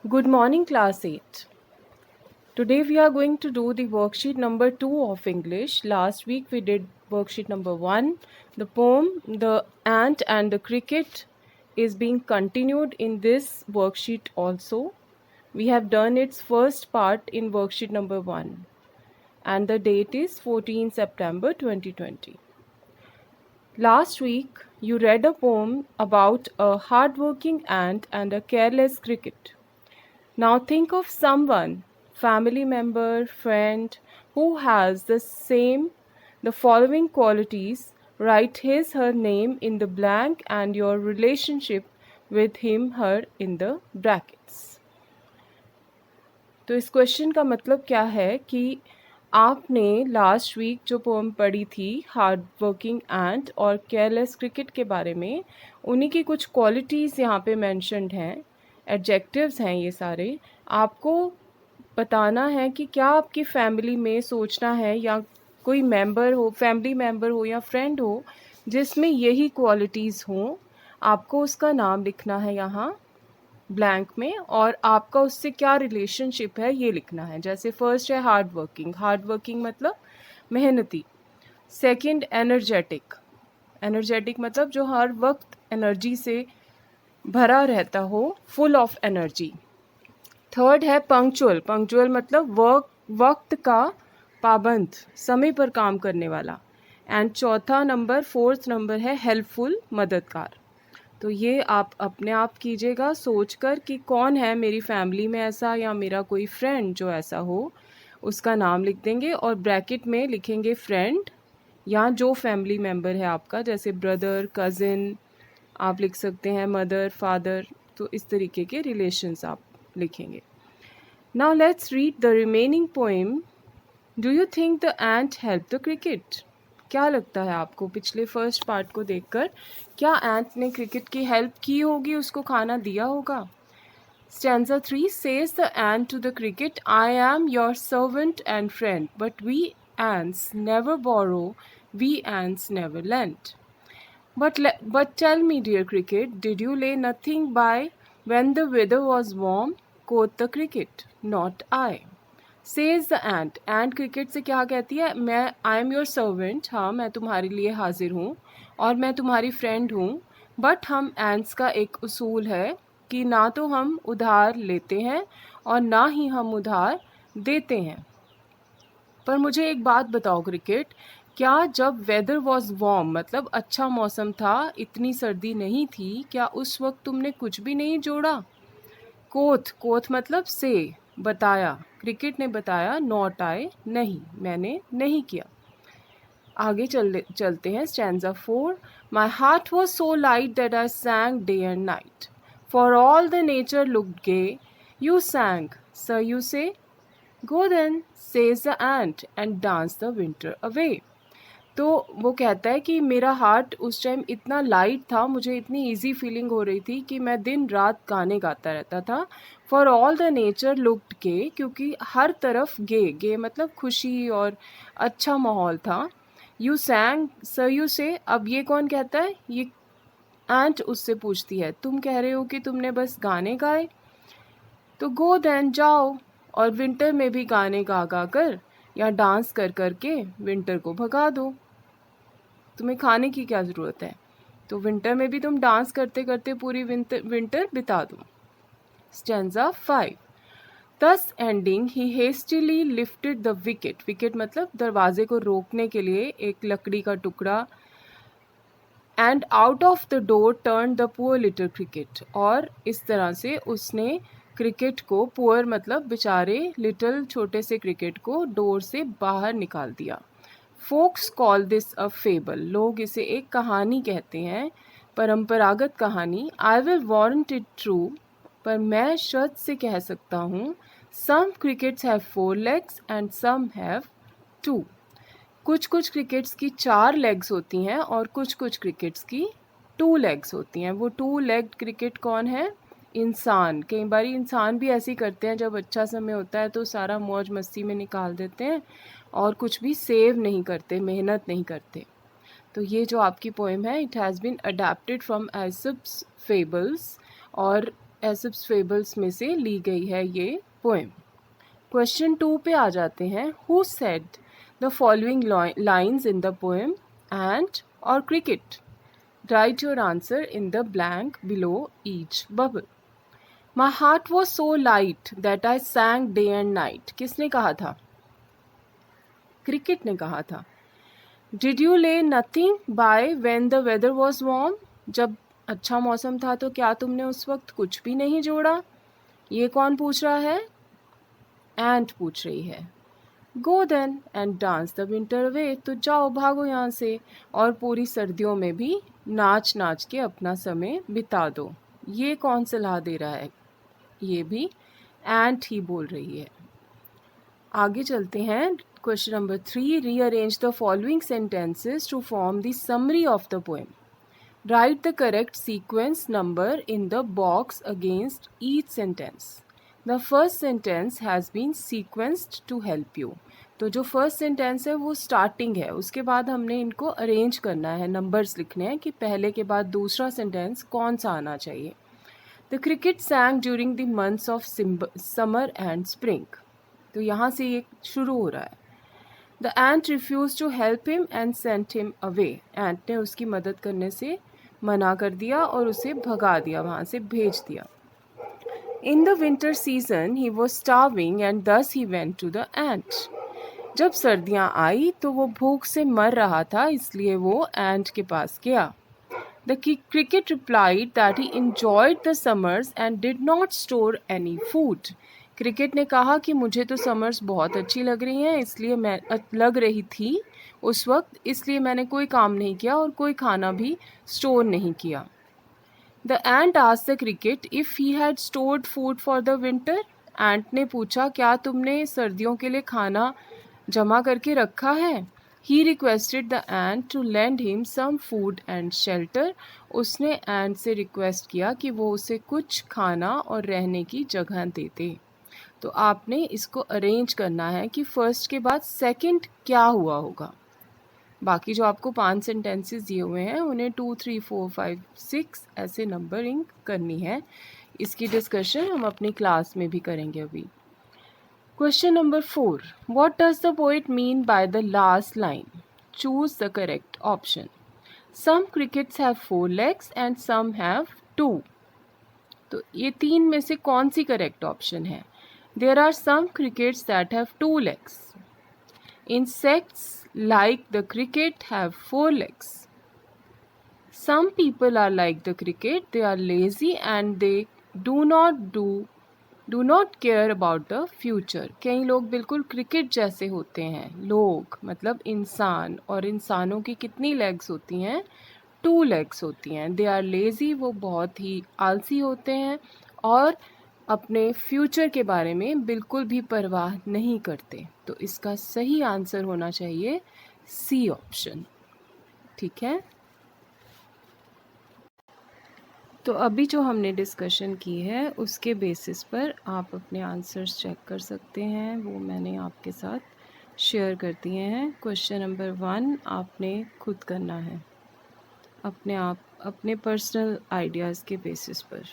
Good morning, class 8. Today we are going to do the worksheet number 2 of English. Last week we did worksheet number 1. The poem, The Ant and the Cricket, is being continued in this worksheet also. We have done its first part in worksheet number 1, and the date is 14 September 2020. Last week you read a poem about a hardworking ant and a careless cricket. Now think of someone, family member, friend, who has the following qualities. Write his/her name in the blank and your relationship with him/her in the brackets. तो इस question का मतलब क्या है कि आपने last week जो poem पढ़ी थी हार्ड वर्किंग एंट और केयरलेस क्रिकेट के बारे में, उन्हीं की कुछ क्वालिटीज़ यहाँ पे मेंशन्ड हैं, एडजेक्टिव्स हैं ये सारे। आपको बताना है कि क्या आपकी फैमिली में सोचना है या कोई मेंबर हो, फैमिली मेंबर हो या फ्रेंड हो जिसमें यही क्वालिटीज़ हों। आपको उसका नाम लिखना है यहाँ ब्लैंक में और आपका उससे क्या रिलेशनशिप है ये लिखना है। जैसे फर्स्ट है हार्ड वर्किंग मतलब मेहनती। सेकंड एनर्जेटिक मतलब जो हर वक्त एनर्जी से भरा रहता हो, फुल ऑफ एनर्जी। थर्ड है पंक्चुअल मतलब वक्त का पाबंद, समय पर काम करने वाला। एंड फोर्थ नंबर है हेल्पफुल, मददगार। तो ये आप अपने आप कीजिएगा सोच कर कि कौन है मेरी फैमिली में ऐसा या मेरा कोई फ्रेंड जो ऐसा हो, उसका नाम लिख देंगे और ब्रैकेट में लिखेंगे फ्रेंड या जो फैमिली मेम्बर है आपका, जैसे ब्रदर, कज़िन, आप लिख सकते हैं मदर, फादर। तो इस तरीके के रिलेशंस आप लिखेंगे। Now let's read the remaining poem. Do you think the ant help the cricket? क्या लगता है आपको पिछले फर्स्ट पार्ट को देखकर, क्या एंट ने क्रिकेट की हेल्प की होगी, उसको खाना दिया होगा? Stanza 3 says the ant to the cricket, I am your servant and friend, but we ants never borrow, we ants never lend. But tell me, dear cricket, did you lay nothing by when the weather was warm? Quoth the cricket, not I. Says the ant cricket से क्या कहती है, मैं I am your servant, हाँ मैं तुम्हारे लिए हाजिर हूँ और मैं तुम्हारी फ्रेंड हूँ। बट हम एंट्स का एक उसूल है कि ना तो हम उधार लेते हैं और ना ही हम उधार देते हैं। पर मुझे एक बात बताओ क्रिकेट, क्या जब वेदर वॉज वार्म मतलब अच्छा मौसम था, इतनी सर्दी नहीं थी, क्या उस वक्त तुमने कुछ भी नहीं जोड़ा? कोथ मतलब से, बताया, क्रिकेट ने बताया, नॉट आई, नहीं, मैंने नहीं किया। आगे चलते हैं। Stanza 4 my heart was so light that I sang day and night, for all the nature looked gay, you sang sir you say, go then says the ant and dance the winter away. तो वो कहता है कि मेरा heart उस time इतना light था, मुझे इतनी इजी फीलिंग हो रही थी कि मैं दिन रात गाने गाता रहता था। For all the nature looked gay, क्योंकि हर तरफ गे मतलब खुशी और अच्छा माहौल था। यू सैंग सर यू से, अब ये कौन कहता है? ये एंट उससे पूछती है, तुम कह रहे हो कि तुमने बस गाने गाए? तो गो देन, जाओ और विंटर में भी गाने गा गा कर या डांस कर कर के विंटर को भगा दो। तुम्हें खाने की क्या ज़रूरत है, तो विंटर में भी तुम डांस करते करते पूरी विंटर बिता दो। Stanza 5 Thus ending, he hastily lifted the wicket. Wicket मतलब दरवाजे को रोकने के लिए एक लकड़ी का टुकड़ा। And out of the door turned the poor little cricket. और इस तरह से उसने क्रिकेट को, पुअर मतलब बेचारे, लिटिल छोटे से क्रिकेट को डोर से बाहर निकाल दिया। Folks call this a fable, लोग इसे एक कहानी कहते हैं, परंपरागत कहानी। I will warrant it true, पर मैं शर्त से कह सकता हूँ, some crickets have 4 legs and some have 2। कुछ क्रिकेट्स की 4 लेग्स होती हैं और कुछ क्रिकेट्स की 2 लेग्स होती हैं। वो 2 लेग्ड क्रिकेट कौन है? इंसान। कई बार इंसान भी ऐसे ही करते हैं, जब अच्छा समय होता है तो सारा मौज मस्ती में निकाल देते हैं और कुछ भी सेव नहीं करते, मेहनत नहीं करते। तो ये जो आपकी पोएम है, it has been adapted from Aesop's fables, और एसिप्स फेबल्स में से ली गई है ये पोएम। क्वेश्चन 2 पे आ जाते हैं। Who said the following lines in the poem? Ant और cricket? Write your answer in the blank below each bubble. My heart was so light that I sang day and night. किसने कहा था? Cricket ने कहा था। Did you lay nothing by when the weather was warm? जब अच्छा मौसम था तो क्या तुमने उस वक्त कुछ भी नहीं जोड़ा? ये कौन पूछ रहा है? एंट पूछ रही है। Go then and dance the winter away. तो जाओ, भागो यहाँ से और पूरी सर्दियों में भी नाच नाच के अपना समय बिता दो। ये कौन सलाह दे रहा है? ये भी एंट ही बोल रही है। आगे चलते हैं। Question number 3, rearrange the following sentences to form the summary of the poem. Write the correct sequence number in the box against each sentence. The first sentence has been sequenced to help you. तो जो first sentence है वो starting है, उसके बाद हमने इनको arrange करना है, नंबर्स लिखने हैं कि पहले के बाद दूसरा सेंटेंस कौन सा आना चाहिए। The cricket sang during the months of summer and spring. तो यहाँ से ये शुरू हो रहा है। The ant refuse to help him and sent him away. Ant ने उसकी मदद करने से मना कर दिया और उसे भगा दिया, वहाँ से भेज दिया। In the winter season he was starving and दस ही वेंट टू द एंट। जब सर्दियाँ आई तो वो भूख से मर रहा था, इसलिए वो एंट के पास गया। The cricket replied that he enjoyed the summers and did not store any food. Cricket ने कहा कि मुझे तो समर्स बहुत अच्छी लग रही हैं, इसलिए मैं लग रही थी उस वक्त, इसलिए मैंने कोई काम नहीं किया और कोई खाना भी स्टोर नहीं किया। The ant asked the cricket if he had stored food for the winter. एंट ने पूछा, क्या तुमने सर्दियों के लिए खाना जमा करके रखा है? He requested the ant to lend him some food and shelter. उसने एंट से रिक्वेस्ट किया कि वो उसे कुछ खाना और रहने की जगह दे दे। तो आपने इसको अरेंज करना है कि फर्स्ट के बाद सेकंड क्या हुआ होगा। बाकी जो आपको 5 सेंटेंसेस दिए हुए हैं उन्हें 2, 3, 4, 5, 6 ऐसे नंबरिंग करनी है। इसकी डिस्कशन हम अपनी क्लास में भी करेंगे अभी। Question number 4. What does the poet mean by the last line? Choose the correct option. Some crickets have 4 legs and some have 2. तो ये 3 में से कौन सी करेक्ट ऑप्शन है? There are some crickets that have 2 legs. Insects like the cricket have 4 legs. Some people are like the cricket. They are lazy and they do not care about the future. कई लोग बिल्कुल cricket जैसे होते हैं। लोग मतलब इंसान, और इंसानों की कितनी लेग्स होती हैं? 2 लेग्स होती हैं। दे आर लेज़ी, वो बहुत ही आलसी होते हैं और अपने फ्यूचर के बारे में बिल्कुल भी परवाह नहीं करते। तो इसका सही आंसर होना चाहिए सी ऑप्शन। ठीक है, तो अभी जो हमने डिस्कशन की है उसके बेसिस पर आप अपने आंसर्स चेक कर सकते हैं, वो मैंने आपके साथ शेयर कर दिए हैं। क्वेश्चन नंबर 1 आपने खुद करना है अपने आप, अपने पर्सनल आइडियाज़ के बेसिस पर।